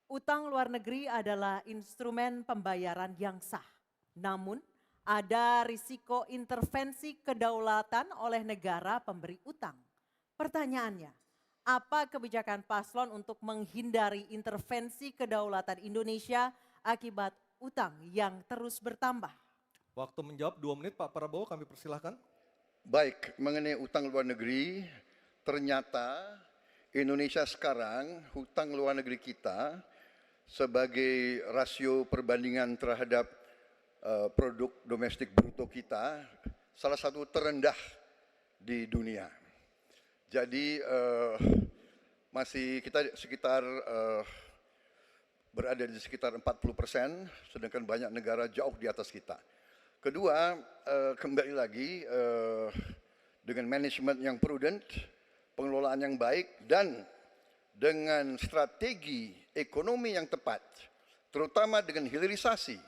Utang luar negeri adalah instrumen pembayaran yang sah. Namun, ada risiko intervensi kedaulatan oleh negara pemberi utang. Pertanyaannya, apa kebijakan paslon untuk menghindari intervensi kedaulatan Indonesia akibat utang yang terus bertambah? Waktu menjawab 2 menit Pak Prabowo, kami persilahkan. Baik, mengenai utang luar negeri, ternyata Indonesia sekarang hutang luar negeri kita sebagai rasio perbandingan terhadap produk domestik bruto kita salah satu terendah di dunia. Jadi masih kita sekitar berada di sekitar 40%, sedangkan banyak negara jauh di atas kita. Kedua, kembali lagi dengan manajemen yang prudent, pengelolaan yang baik, dan dengan strategi ekonomi yang tepat, terutama dengan hilirisasi,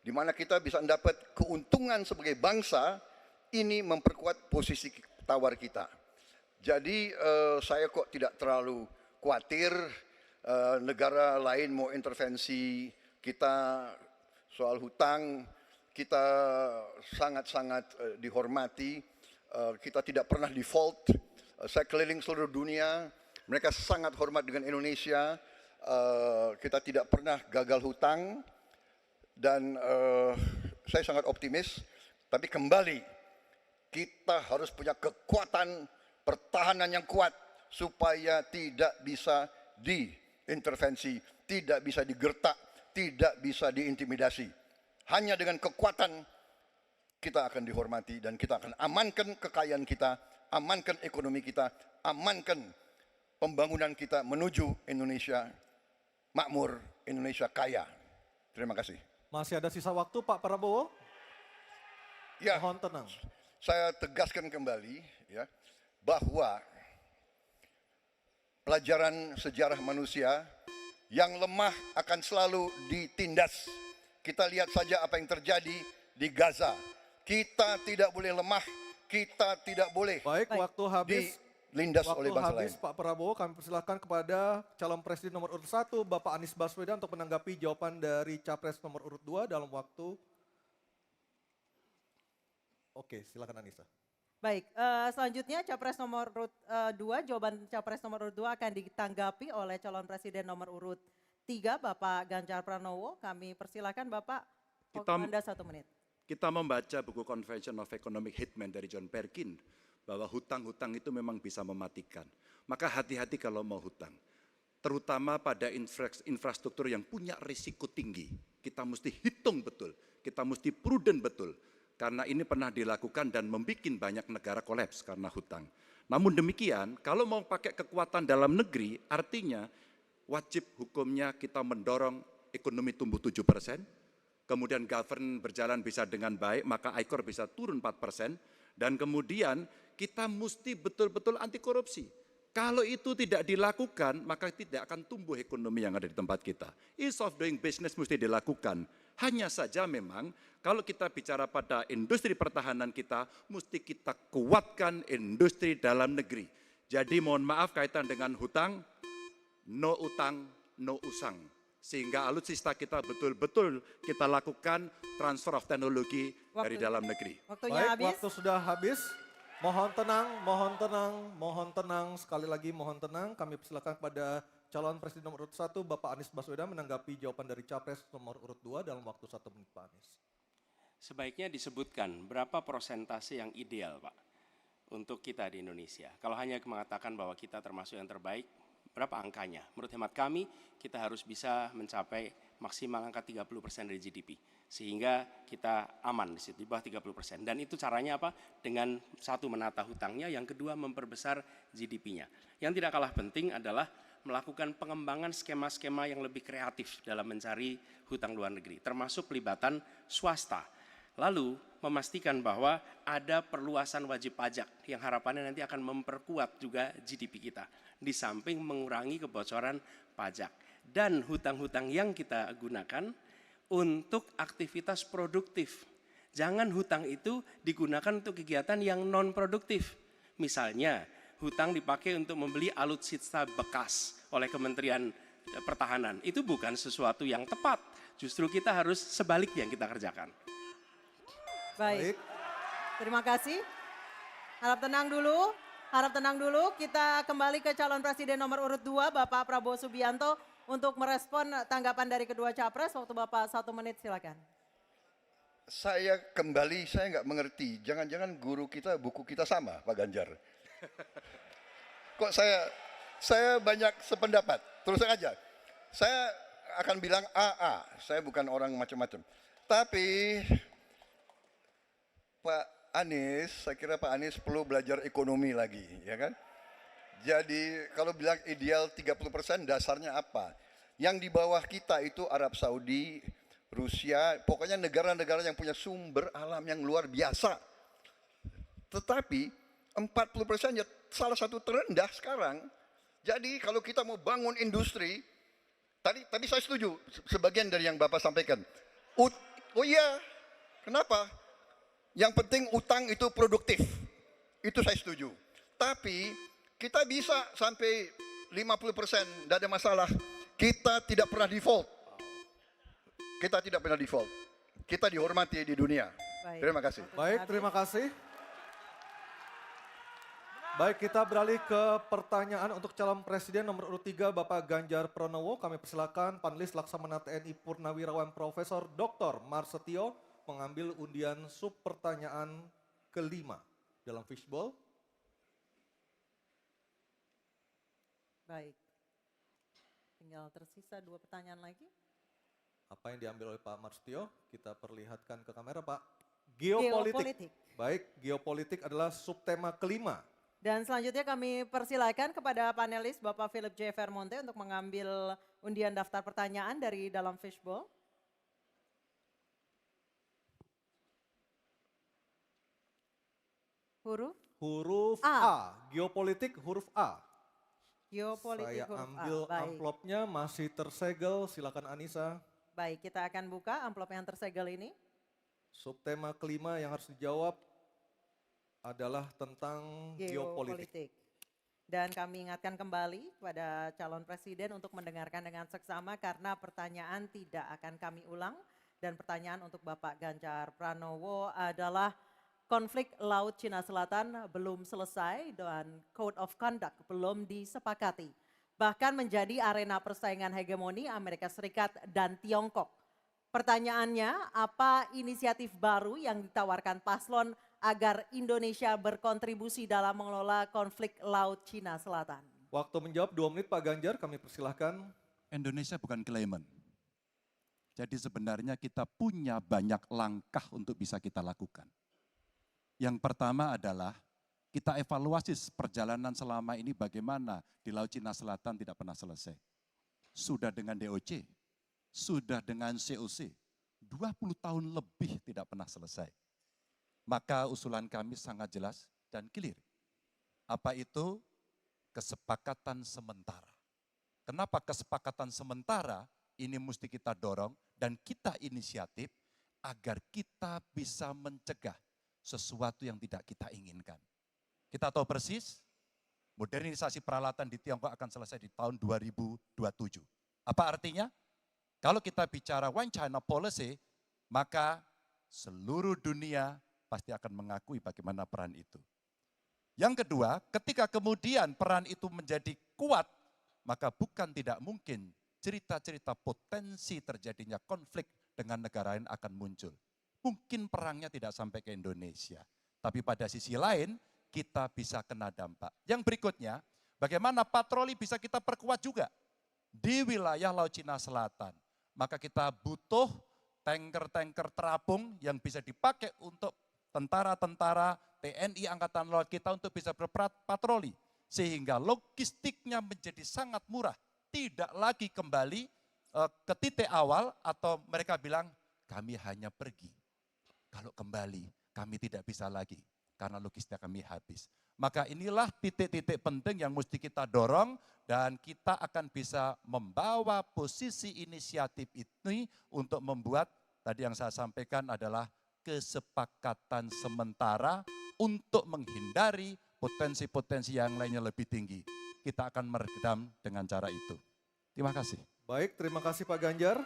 di mana kita bisa mendapat keuntungan sebagai bangsa, ini memperkuat posisi tawar kita. Jadi saya kok tidak terlalu khawatir negara lain mau intervensi kita soal hutang. Kita sangat-sangat dihormati, kita tidak pernah default. Saya keliling seluruh dunia, mereka sangat hormat dengan Indonesia, kita tidak pernah gagal hutang, dan saya sangat optimis. Tapi kembali, kita harus punya kekuatan pertahanan yang kuat supaya tidak bisa diintervensi, tidak bisa digertak, tidak bisa diintimidasi. Hanya dengan kekuatan kita akan dihormati dan kita akan amankan kekayaan kita, amankan ekonomi kita, amankan pembangunan kita menuju Indonesia makmur, Indonesia kaya. Terima kasih. Masih ada sisa waktu Pak Prabowo? Ya, Mohon tenang. saya tegaskan kembali ya, bahwa pelajaran sejarah manusia yang lemah akan selalu ditindas. Kita lihat saja apa yang terjadi di Gaza. Kita tidak boleh lemah, kita tidak boleh Waktu habis. dilindas oleh bangsa lain. Pak Prabowo, kami persilahkan kepada calon presiden nomor urut 1, Bapak Anies Baswedan, untuk menanggapi jawaban dari capres nomor urut 2 dalam waktu. Oke, silakan Anissa. Baik, selanjutnya capres nomor urut 2, jawaban capres nomor urut 2 akan ditanggapi oleh calon presiden nomor urut 3, Bapak Ganjar Pranowo. Kami persilakan Bapak, Anda 1 menit. Kita membaca buku Convention of Economic Hitman dari John Perkin, bahwa hutang-hutang itu memang bisa mematikan. Maka hati-hati kalau mau hutang. Terutama pada infrastruktur yang punya risiko tinggi. Kita mesti hitung betul, kita mesti prudent betul. Karena ini pernah dilakukan dan membuat banyak negara kolaps karena hutang. Namun demikian, kalau mau pakai kekuatan dalam negeri, artinya wajib hukumnya kita mendorong ekonomi tumbuh 7%, kemudian govern berjalan bisa dengan baik, maka ICOR bisa turun 4%, dan kemudian kita mesti betul-betul anti korupsi. Kalau itu tidak dilakukan, maka tidak akan tumbuh ekonomi yang ada di tempat kita. Ease of doing business mesti dilakukan. Hanya saja memang kalau kita bicara pada industri pertahanan kita, mesti kita kuatkan industri dalam negeri. Jadi mohon maaf kaitan dengan hutang, no utang, no usang. Sehingga alutsista kita betul-betul kita lakukan transfer of teknologi dari dalam negeri. Waktunya habis. Waktu sudah habis. Mohon tenang, mohon tenang, mohon tenang. Sekali lagi mohon tenang. Kami persilakan kepada calon presiden nomor urut 1, Bapak Anies Baswedan, menanggapi jawaban dari capres nomor urut 2 dalam waktu 1 menit, Pak Anies. Sebaiknya disebutkan berapa persentase yang ideal, Pak, untuk kita di Indonesia. Kalau hanya mengatakan bahwa kita termasuk yang terbaik, berapa angkanya? Menurut hemat kami, kita harus bisa mencapai maksimal angka 30% dari GDP. Sehingga kita aman di situ, di bawah 30%. Dan itu caranya apa? Dengan satu, menata hutangnya, yang kedua memperbesar GDP-nya. Yang tidak kalah penting adalah melakukan pengembangan skema-skema yang lebih kreatif dalam mencari hutang luar negeri, termasuk pelibatan swasta. Lalu memastikan bahwa ada perluasan wajib pajak yang harapannya nanti akan memperkuat juga GDP kita, di samping mengurangi kebocoran pajak. Dan hutang-hutang yang kita gunakan untuk aktivitas produktif. Jangan hutang itu digunakan untuk kegiatan yang non produktif. Misalnya hutang dipakai untuk membeli alutsista bekas oleh Kementerian pertahanan. Itu bukan sesuatu yang tepat. Justru kita harus sebaliknya yang kita kerjakan. Baik, terima kasih. Harap tenang dulu, harap tenang dulu. Kita kembali ke calon presiden nomor urut 2, Bapak Prabowo Subianto, untuk merespon tanggapan dari kedua capres. Waktu Bapak 1 menit, silakan. Saya nggak mengerti. Jangan-jangan guru kita, buku kita sama, Pak Ganjar. Kok saya banyak sependapat. Terus aja. Saya akan bilang AA. Saya bukan orang macam-macam. Tapi Pak Anies, saya kira Pak Anies perlu belajar ekonomi lagi, ya kan? Jadi kalau bilang ideal 30%, dasarnya apa? Yang di bawah kita itu Arab Saudi, Rusia, pokoknya negara-negara yang punya sumber alam yang luar biasa. Tetapi 40% ya salah satu terendah sekarang. Jadi kalau kita mau bangun industri, tadi saya setuju sebagian dari yang Bapak sampaikan. Oh iya, kenapa? Yang penting utang itu produktif. Itu saya setuju. Tapi kita bisa sampai 50%, tidak ada masalah. Kita tidak pernah default. Kita tidak pernah default. Kita dihormati di dunia. Baik. Terima kasih. Baik, terima kasih. Baik, kita beralih ke pertanyaan untuk calon presiden nomor urut 3 Bapak Ganjar Pranowo. Kami persilakan panelis Laksamana TNI Purnawirawan Profesor Dr. Marsetio mengambil undian sub pertanyaan kelima dalam fishbowl. Baik. Tinggal tersisa 2 pertanyaan lagi. Apa yang diambil oleh Pak Marsetio? Kita perlihatkan ke kamera, Pak. Geopolitik. Baik, geopolitik adalah subtema kelima. Dan selanjutnya kami persilakan kepada panelis Bapak Philip J. Vermonte untuk mengambil undian daftar pertanyaan dari dalam fishbowl. Huruf A. A. Geopolitik huruf A. Geopolitik Saya huruf ambil A. Baik. amplopnya, masih tersegel. Silakan Anissa. Baik, kita akan buka amplop yang tersegel ini. Subtema kelima yang harus dijawab adalah tentang geopolitik. Dan kami ingatkan kembali kepada calon presiden untuk mendengarkan dengan seksama karena pertanyaan tidak akan kami ulang. Dan pertanyaan untuk Bapak Ganjar Pranowo adalah konflik Laut Cina Selatan belum selesai dan Code of Conduct belum disepakati. Bahkan menjadi arena persaingan hegemoni Amerika Serikat dan Tiongkok. Pertanyaannya, apa inisiatif baru yang ditawarkan paslon agar Indonesia berkontribusi dalam mengelola konflik Laut Cina Selatan? Waktu menjawab 2 menit Pak Ganjar, kami persilahkan. Indonesia bukan claimant. Jadi sebenarnya kita punya banyak langkah untuk bisa kita lakukan. Yang pertama adalah kita evaluasi perjalanan selama ini bagaimana di Laut Cina Selatan tidak pernah selesai. Sudah dengan DOC, sudah dengan COC, 20 tahun lebih tidak pernah selesai. Maka usulan kami sangat jelas dan clear. Apa itu? Kesepakatan sementara. Kenapa kesepakatan sementara ini mesti kita dorong dan kita inisiatif agar kita bisa mencegah sesuatu yang tidak kita inginkan. Kita tahu persis, modernisasi peralatan di Tiongkok akan selesai di tahun 2027. Apa artinya? Kalau kita bicara One China Policy, maka seluruh dunia pasti akan mengakui bagaimana peran itu. Yang kedua, ketika kemudian peran itu menjadi kuat, maka bukan tidak mungkin cerita-cerita potensi terjadinya konflik dengan negara lain akan muncul. Mungkin perangnya tidak sampai ke Indonesia, tapi pada sisi lain kita bisa kena dampak. Yang berikutnya, bagaimana patroli bisa kita perkuat juga di wilayah Laut Cina Selatan. Maka kita butuh tanker-tanker terapung yang bisa dipakai untuk tentara-tentara TNI Angkatan Laut kita untuk bisa berpatroli. Sehingga logistiknya menjadi sangat murah. Tidak lagi kembali ke titik awal atau mereka bilang kami hanya pergi. Kalau kembali kami tidak bisa lagi karena logistik kami habis. Maka inilah titik-titik penting yang mesti kita dorong dan kita akan bisa membawa posisi inisiatif ini untuk membuat tadi yang saya sampaikan adalah kesepakatan sementara untuk menghindari potensi-potensi yang lainnya lebih tinggi. Kita akan meredam dengan cara itu. Terima kasih. Baik, terima kasih Pak Ganjar.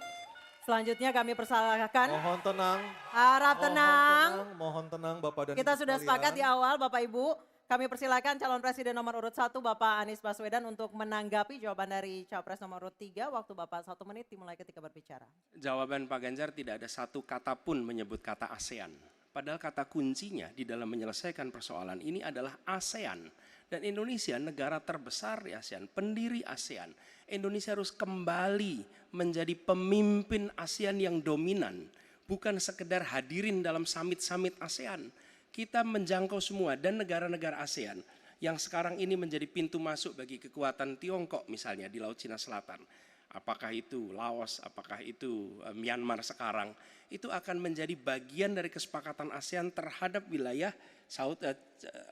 Selanjutnya kami persilahkan. Mohon tenang. Harap tenang. Mohon tenang Bapak dan Kita Ibu sudah sekalian. sepakat di awal Bapak Ibu. Kami persilakan calon presiden nomor urut 1 Bapak Anies Baswedan untuk menanggapi jawaban dari capres nomor urut 3. Waktu Bapak 1 menit dimulai ketika berbicara. Jawaban Pak Ganjar tidak ada satu kata pun menyebut kata ASEAN. Padahal kata kuncinya di dalam menyelesaikan persoalan ini adalah ASEAN. Dan Indonesia negara terbesar di ASEAN, pendiri ASEAN. Indonesia harus kembali menjadi pemimpin ASEAN yang dominan. Bukan sekedar hadirin dalam summit-summit ASEAN. Kita menjangkau semua dan negara-negara ASEAN yang sekarang ini menjadi pintu masuk bagi kekuatan Tiongkok misalnya di Laut Cina Selatan. Apakah itu Laos, apakah itu Myanmar sekarang, itu akan menjadi bagian dari kesepakatan ASEAN terhadap wilayah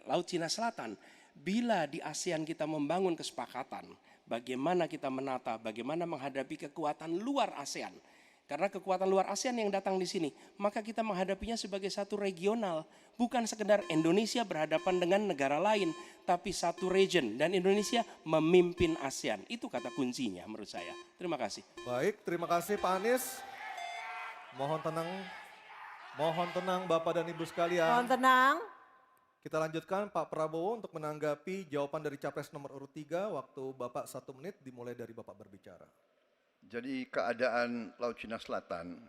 Laut Cina Selatan. Bila di ASEAN kita membangun kesepakatan, bagaimana kita menata, bagaimana menghadapi kekuatan luar ASEAN. Karena kekuatan luar ASEAN yang datang di sini, maka kita menghadapinya sebagai satu regional. Bukan sekedar Indonesia berhadapan dengan negara lain, tapi satu region. Dan Indonesia memimpin ASEAN. Itu kata kuncinya menurut saya. Terima kasih. Baik, terima kasih Pak Anies. Mohon tenang Bapak dan Ibu sekalian. Mohon tenang. Kita lanjutkan Pak Prabowo untuk menanggapi jawaban dari capres nomor urut 3. Waktu Bapak 1 menit dimulai dari Bapak berbicara. Jadi keadaan Laut Cina Selatan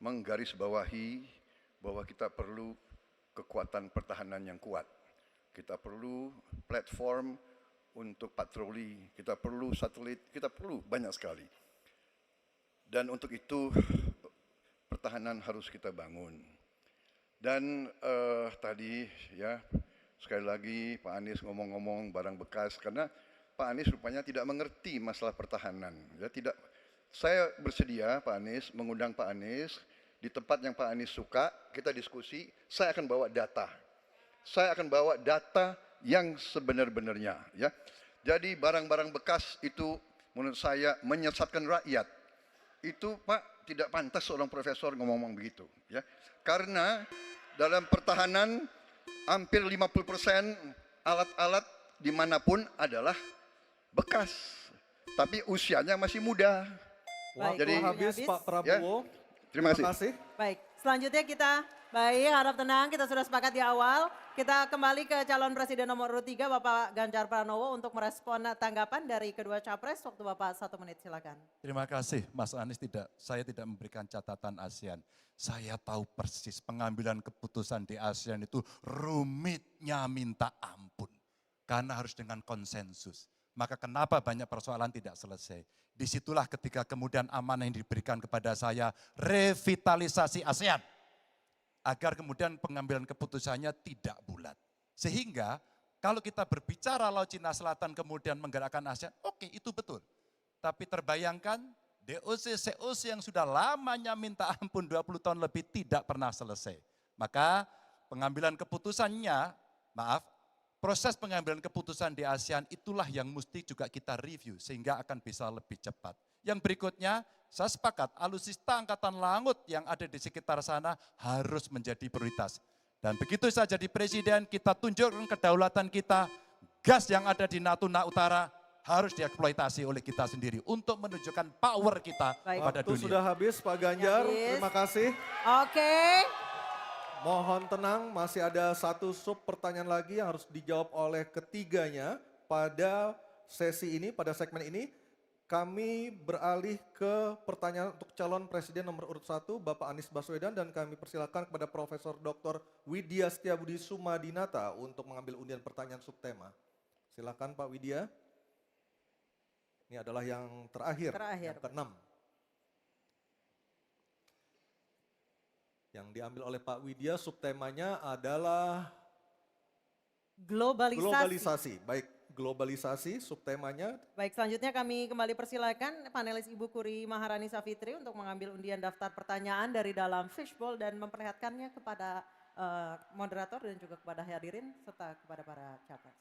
menggarisbawahi bahwa kita perlu kekuatan pertahanan yang kuat. Kita perlu platform untuk patroli, kita perlu satelit, kita perlu banyak sekali. Dan untuk itu pertahanan harus kita bangun. Dan tadi ya sekali lagi Pak Anies ngomong-ngomong barang bekas karena Pak Anies rupanya tidak mengerti masalah pertahanan. Ya, tidak. Saya bersedia Pak Anies mengundang Pak Anies di tempat yang Pak Anies suka, kita diskusi. Saya akan bawa data. Saya akan bawa data yang sebenar-benarnya. Ya. Jadi barang-barang bekas itu menurut saya menyesatkan rakyat. Itu Pak tidak pantas seorang profesor ngomong begitu. Ya. Karena dalam pertahanan hampir 50% alat-alat dimanapun adalah bekas, tapi usianya masih muda. Baik, Jadi waktunya habis habis. Pak Prabowo. Terima kasih. Baik, selanjutnya kita, baik harap tenang, kita sudah sepakat di awal. Kita kembali ke calon presiden nomor urut 3 Bapak Ganjar Pranowo untuk merespon tanggapan dari kedua capres. Waktu Bapak 1 menit silakan. Terima kasih Mas Anies, saya tidak memberikan catatan ASEAN. Saya tahu persis pengambilan keputusan di ASEAN itu rumitnya minta ampun. Karena harus dengan konsensus. Maka kenapa banyak persoalan tidak selesai. Disitulah ketika kemudian amanah yang diberikan kepada saya, revitalisasi ASEAN. Agar kemudian pengambilan keputusannya tidak bulat. Sehingga kalau kita berbicara Laut Cina Selatan kemudian menggerakkan ASEAN, oke itu betul. Tapi terbayangkan DOC, COC yang sudah lamanya minta ampun 20 tahun lebih tidak pernah selesai. Maka pengambilan keputusannya, proses pengambilan keputusan di ASEAN itulah yang mesti juga kita review sehingga akan bisa lebih cepat. Yang berikutnya, saya sepakat alutsista angkatan laut yang ada di sekitar sana harus menjadi prioritas. Dan begitu saya jadi presiden, kita tunjukkan kedaulatan kita, gas yang ada di Natuna Utara harus dieksploitasi oleh kita sendiri untuk menunjukkan power kita Baik. pada Waktu dunia. sudah habis Pak Ganjar, Habis. terima kasih. Oke, Mohon tenang, masih ada satu sub pertanyaan lagi yang harus dijawab oleh ketiganya pada sesi ini, pada segmen ini. Kami beralih ke pertanyaan untuk calon presiden nomor urut 1, Bapak Anies Baswedan, dan kami persilakan kepada Profesor Dr. Widya Setiabudi Sumadinata untuk mengambil undian pertanyaan subtema. Silakan Pak Widya. Ini adalah yang terakhir. Yang ke-6. Yang diambil oleh Pak Widya, subtemanya adalah globalisasi. Baik, globalisasi subtemanya. Baik, selanjutnya kami kembali persilakan panelis Ibu Kuri Maharani Savitri untuk mengambil undian daftar pertanyaan dari dalam fishbowl dan memperlihatkannya kepada moderator dan juga kepada hadirin serta kepada para capres.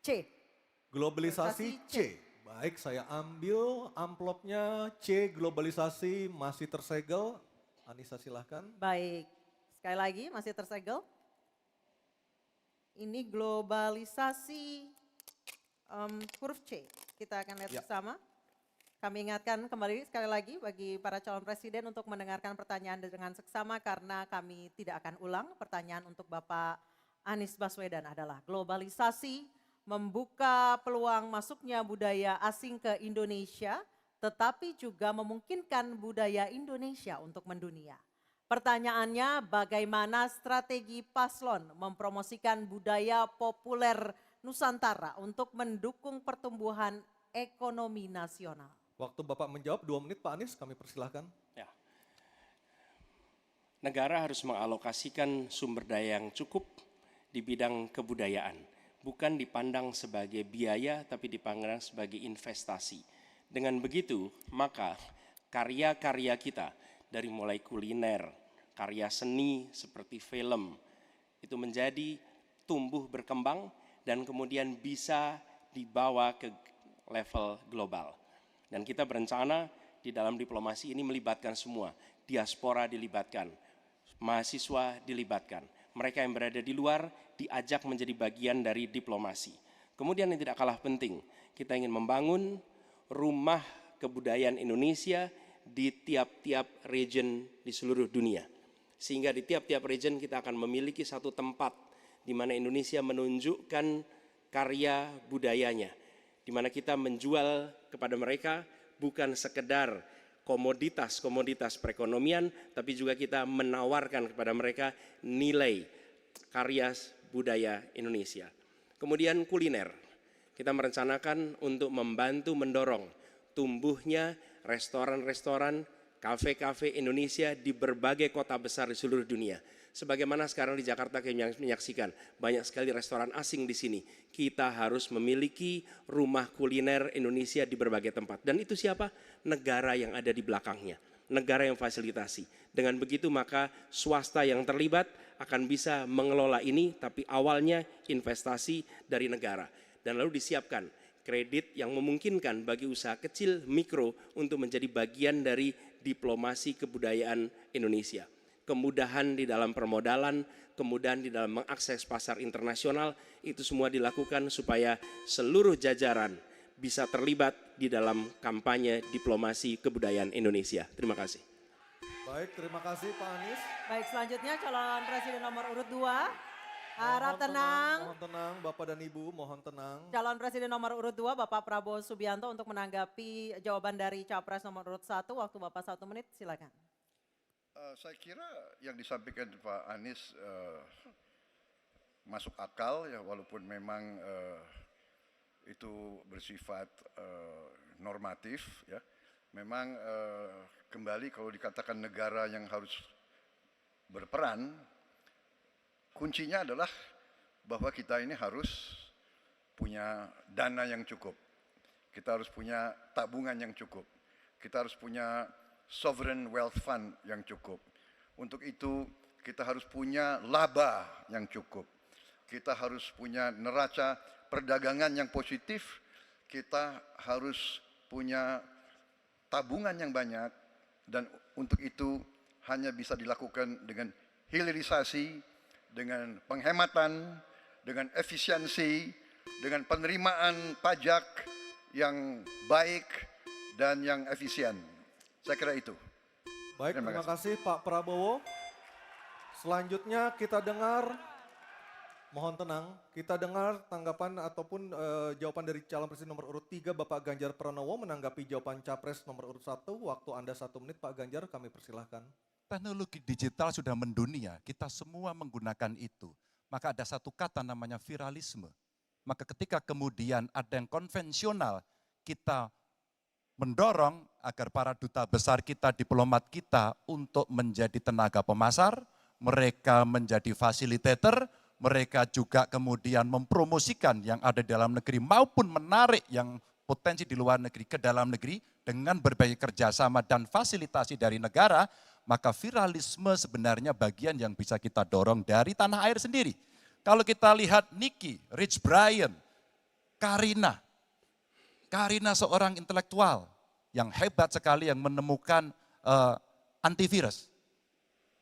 C. Globalisasi C. Baik, saya ambil amplopnya C, globalisasi masih tersegel. Anissa silahkan. Baik, sekali lagi masih tersegel. Ini globalisasi huruf C. kita akan lihat Ya. bersama. Kami ingatkan kembali sekali lagi bagi para calon presiden untuk mendengarkan pertanyaan dengan seksama karena kami tidak akan ulang. Pertanyaan untuk Bapak Anies Baswedan adalah globalisasi membuka peluang masuknya budaya asing ke Indonesia, tetapi juga memungkinkan budaya Indonesia untuk mendunia. Pertanyaannya, bagaimana strategi paslon mempromosikan budaya populer Nusantara untuk mendukung pertumbuhan ekonomi nasional? Waktu Bapak menjawab 2 menit Pak Anies, kami persilahkan. Ya. Negara harus mengalokasikan sumber daya yang cukup di bidang kebudayaan, bukan dipandang sebagai biaya tapi dipandang sebagai investasi. Dengan begitu, maka karya-karya kita dari mulai kuliner, karya seni seperti film itu menjadi tumbuh berkembang dan kemudian bisa dibawa ke level global. Dan kita berencana di dalam diplomasi ini melibatkan semua, diaspora dilibatkan, mahasiswa dilibatkan, mereka yang berada di luar diajak menjadi bagian dari diplomasi. Kemudian yang tidak kalah penting, kita ingin membangun rumah kebudayaan Indonesia di tiap-tiap region di seluruh dunia. Sehingga di tiap-tiap region kita akan memiliki satu tempat di mana Indonesia menunjukkan karya budayanya, di mana kita menjual kepada mereka bukan sekedar komoditas-komoditas perekonomian, tapi juga kita menawarkan kepada mereka nilai karya budaya Indonesia. Kemudian kuliner, kita merencanakan untuk membantu mendorong tumbuhnya restoran-restoran, kafe-kafe Indonesia di berbagai kota besar di seluruh dunia. Sebagaimana sekarang di Jakarta kami menyaksikan banyak sekali restoran asing di sini. Kita harus memiliki rumah kuliner Indonesia di berbagai tempat. Dan itu siapa? Negara yang ada di belakangnya. Negara yang fasilitasi. Dengan begitu maka swasta yang terlibat akan bisa mengelola ini, tapi awalnya investasi dari negara. Dan lalu disiapkan kredit yang memungkinkan bagi usaha kecil, mikro untuk menjadi bagian dari diplomasi kebudayaan Indonesia. Kemudahan di dalam permodalan, kemudahan di dalam mengakses pasar internasional, itu semua dilakukan supaya seluruh jajaran bisa terlibat di dalam kampanye diplomasi kebudayaan Indonesia. Terima kasih. Baik, terima kasih Pak Anies. Baik, selanjutnya calon presiden nomor urut 2. Harap tenang. Mohon tenang, Bapak dan Ibu, mohon tenang. Calon presiden nomor urut 2 Bapak Prabowo Subianto untuk menanggapi jawaban dari capres nomor urut 1. Waktu Bapak 1 menit, silakan. Saya kira yang disampaikan Pak Anies masuk akal ya, walaupun memang itu bersifat normatif ya. Memang kembali kalau dikatakan negara yang harus berperan, kuncinya adalah bahwa kita ini harus punya dana yang cukup. Kita harus punya tabungan yang cukup. Kita harus punya sovereign wealth fund yang cukup. Untuk itu kita harus punya laba yang cukup. Kita harus punya neraca perdagangan yang positif. Kita harus punya tabungan yang banyak, dan untuk itu hanya bisa dilakukan dengan hilirisasi, dengan penghematan, dengan efisiensi, dengan penerimaan pajak yang baik dan yang efisien. Saya kira itu. Baik, terima kasih Pak Prabowo. Selanjutnya kita dengar, mohon tenang, kita dengar tanggapan ataupun jawaban dari calon presiden nomor urut 3 Bapak Ganjar Pranowo menanggapi jawaban capres nomor urut 1. Waktu Anda 1 menit Pak Ganjar, kami persilahkan. Teknologi digital sudah mendunia, kita semua menggunakan itu. Maka ada satu kata namanya viralisme. Maka ketika kemudian ada yang konvensional, kita mendorong agar para duta besar kita, diplomat kita untuk menjadi tenaga pemasar, mereka menjadi fasilitator, mereka juga kemudian mempromosikan yang ada di dalam negeri maupun menarik yang potensi di luar negeri ke dalam negeri dengan berbagai kerjasama dan fasilitasi dari negara, maka viralisme sebenarnya bagian yang bisa kita dorong dari tanah air sendiri. Kalau kita lihat Nicky, Rich Brian, Karina seorang intelektual yang hebat sekali yang menemukan antivirus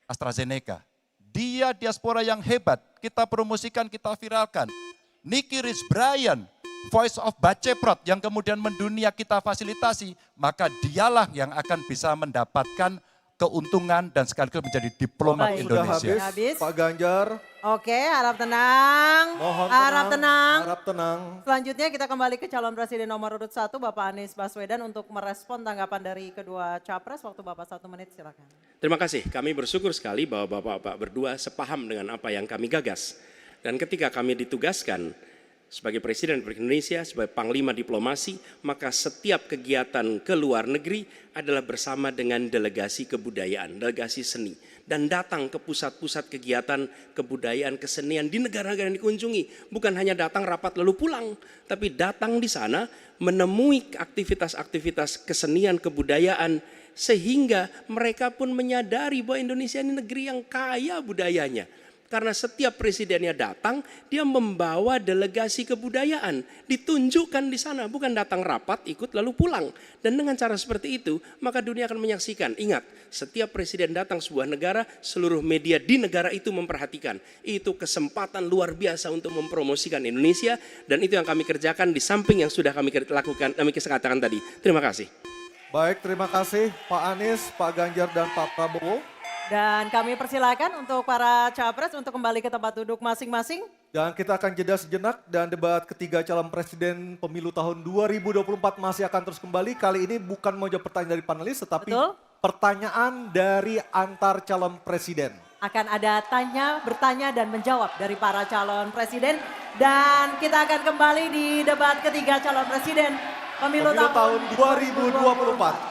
AstraZeneca. Dia diaspora yang hebat, kita promosikan, kita viralkan. Nicky Rich Brian, Voice of Baceprot yang kemudian mendunia kita fasilitasi, maka dialah yang akan bisa mendapatkan keuntungan dan sekaligus menjadi diplomat Baik. Sudah Indonesia. habis, Habis. Pak Ganjar. Oke, harap tenang. Mohon Harap tenang. Harap tenang. Selanjutnya kita kembali ke calon presiden nomor urut 1 Bapak Anies Baswedan untuk merespon tanggapan dari kedua capres. Waktu Bapak 1 menit silakan. Terima kasih, kami bersyukur sekali bahwa Bapak-Bapak berdua sepaham dengan apa yang kami gagas. Dan ketika kami ditugaskan sebagai Presiden Republik Indonesia, sebagai Panglima Diplomasi, maka setiap kegiatan ke luar negeri adalah bersama dengan delegasi kebudayaan, delegasi seni. Dan datang ke pusat-pusat kegiatan kebudayaan, kesenian di negara-negara yang dikunjungi. Bukan hanya datang rapat lalu pulang, tapi datang di sana menemui aktivitas-aktivitas kesenian, kebudayaan, sehingga mereka pun menyadari bahwa Indonesia ini negeri yang kaya budayanya. Karena setiap presidennya datang, dia membawa delegasi kebudayaan. Ditunjukkan di sana, bukan datang rapat, ikut lalu pulang. Dan dengan cara seperti itu, maka dunia akan menyaksikan. Ingat, setiap presiden datang sebuah negara, seluruh media di negara itu memperhatikan. Itu kesempatan luar biasa untuk mempromosikan Indonesia. Dan itu yang kami kerjakan di samping yang sudah kami lakukan, kami katakan tadi. Terima kasih. Baik, terima kasih Pak Anies, Pak Ganjar, dan Pak Prabowo. Dan kami persilakan untuk para capres untuk kembali ke tempat duduk masing-masing. Dan kita akan jeda sejenak dan debat ketiga calon presiden pemilu tahun 2024 masih akan terus kembali. Kali ini bukan mau jawab pertanyaan dari panelis, tetapi Betul. pertanyaan dari antar calon presiden. Akan ada bertanya dan menjawab dari para calon presiden. Dan kita akan kembali di debat ketiga calon presiden pemilu Pemilu tahun 2024.